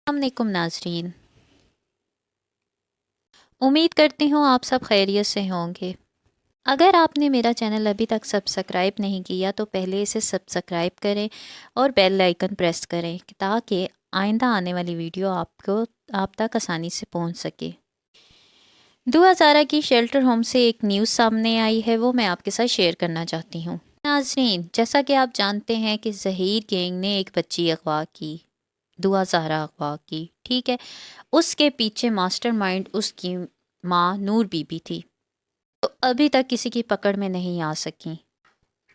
अस्सलाम वालेकुम नाजरीन। उम्मीद करती हूँ आप सब खैरियत से होंगे। अगर आपने मेरा चैनल अभी तक सब्सक्राइब नहीं किया तो पहले इसे सब्सक्राइब करें और बेल आइकन प्रेस करें ताकि आइंदा आने वाली वीडियो आप तक आसानी से पहुँच सके। दुआ ज़ारा की शेल्टर होम से एक न्यूज़ सामने आई है, वो मैं आपके साथ शेयर करना चाहती हूँ। नाजरीन, जैसा कि आप जानते हैं कि ज़हीर गैंग ने एक बच्ची अगवा की, दुआ ज़ारा अगवा की, ठीक है। उसके पीछे मास्टरमाइंड उसकी माँ नूर बीबी थी, तो अभी तक किसी की पकड़ में नहीं आ सकी।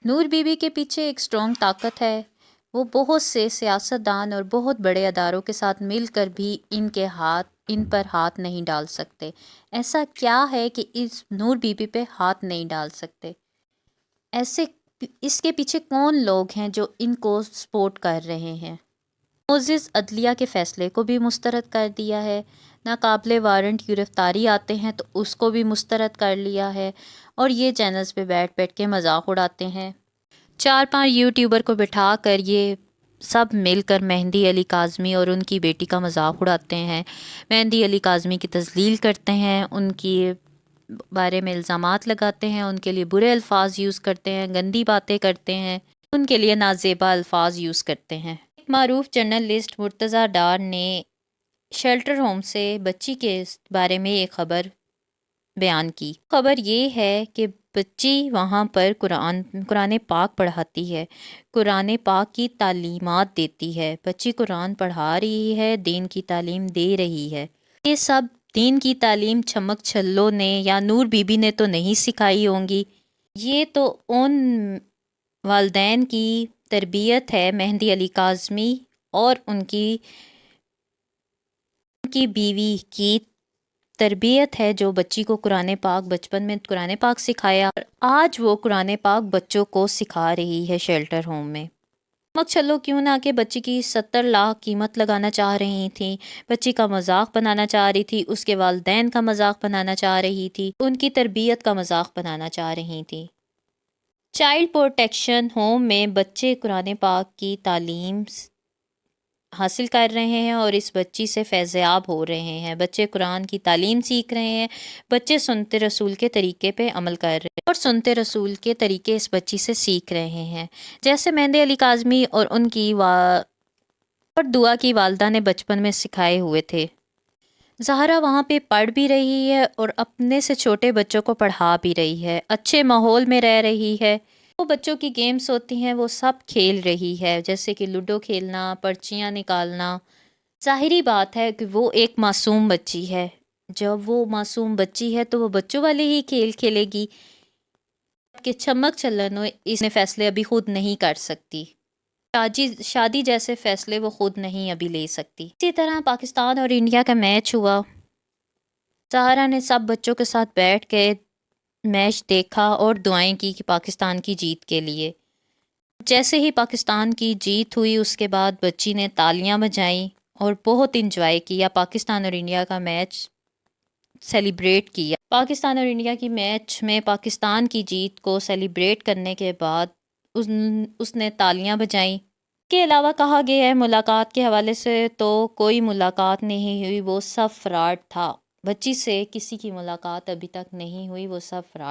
नूर बीबी के पीछे एक स्ट्रॉन्ग ताकत है। वो बहुत से सियासतदान और बहुत बड़े अदारों के साथ मिलकर भी इन पर हाथ नहीं डाल सकते। ऐसा क्या है कि इस नूर बीबी पे हाथ नहीं डाल सकते? ऐसे इसके पीछे कौन लोग हैं जो इनको सपोर्ट कर रहे हैं? मोजिज़ अदलिया के फ़ैसले को भी मुस्तरद कर दिया है। नाकाबिले वारंट गिरफ्तारी आते हैं तो उसको भी मुस्तरद कर लिया है। और ये चैनल्स पे बैठ बैठ के मजाक उड़ाते हैं। 4-5 यूट्यूबर को बिठा कर ये सब मिलकर मेहंदी अली काज़मी और उनकी बेटी का मजाक उड़ाते हैं। मेहंदी अली काज़मी की तज़लील करते हैं, उनकी बारे में इल्ज़ामात लगाते हैं, उनके लिए बुरे अल्फाज यूज़ करते हैं, गंदी बातें करते हैं, उनके लिए नाजेबा अल्फाज यूज़ करते हैं। मारूफ जर्नलिस्ट मुर्तज़ा डार ने शेल्टर होम से बच्ची के बारे में एक खबर बयान की। खबर ये है कि बच्ची वहाँ पर कुरान पाक पढ़ाती है, कुरान पाक की तालीमात देती है। बच्ची कुरान पढ़ा रही है, दीन की तालीम दे रही है। ये सब दीन की तालीम चमक छल्लो ने या नूर बीबी ने तो नहीं सिखाई होंगी। ये तो उन वालदैन की तरबियत है, मेहंदी अली काज़मी और उनकी बीवी की तरबियत है, जो बच्ची को कुरान पाक बचपन में कुरान पाक सिखाया और आज वो कुरान पाक बच्चों को सिखा रही है शेल्टर होम में। मत चलो क्यों ना कि बच्ची की 70 लाख कीमत लगाना चाह रही थी, बच्ची का मजाक बनाना चाह रही थी, उसके वालदैन का मजाक बनाना चाह रही थी, उनकी तरबियत का मजाक बनाना चाह रही थी। चाइल्ड प्रोटेक्शन होम में बच्चे कुरान पाक की तालीम हासिल कर रहे हैं और इस बच्ची से फैज़याब हो रहे हैं। बच्चे कुरान की तालीम सीख रहे हैं, बच्चे सुनते रसूल के तरीके पे अमल कर रहे हैं और सुनते रसूल के तरीके इस बच्ची से सीख रहे हैं। जैसे मेहंदी अली काज़मी और दुआ की वालदा ने बचपन में सिखाए हुए थे। ज़हरा वहाँ पे पढ़ भी रही है और अपने से छोटे बच्चों को पढ़ा भी रही है, अच्छे माहौल में रह रही है। वो बच्चों की गेम्स होती हैं वो सब खेल रही है, जैसे कि लूडो खेलना, पर्चियाँ निकालना। ज़ाहिरी बात है कि वो एक मासूम बच्ची है। जब वो मासूम बच्ची है तो वो बच्चों वाले ही खेल खेलेगी कि चमक चलन इसने फ़ैसले अभी खुद नहीं कर सकती। शादी जैसे फ़ैसले वो खुद नहीं अभी ले सकती। इसी तरह पाकिस्तान और इंडिया का मैच हुआ। ज़हरा ने सब बच्चों के साथ बैठ के मैच देखा और दुआएं की कि पाकिस्तान की जीत के लिए। जैसे ही पाकिस्तान की जीत हुई उसके बाद बच्ची ने तालियां बजाईं और बहुत इंजॉय किया। पाकिस्तान और इंडिया का मैच सेलिब्रेट किया। पाकिस्तान और इंडिया की मैच में पाकिस्तान की जीत को सेलिब्रेट करने के बाद उसने तालियां बजाईं। के अलावा कहा गया है मुलाकात के हवाले से तो कोई मुलाकात नहीं हुई, वो सब फ्रॉड था। बच्ची से किसी की मुलाकात अभी तक नहीं हुई, वो सब फ्रॉड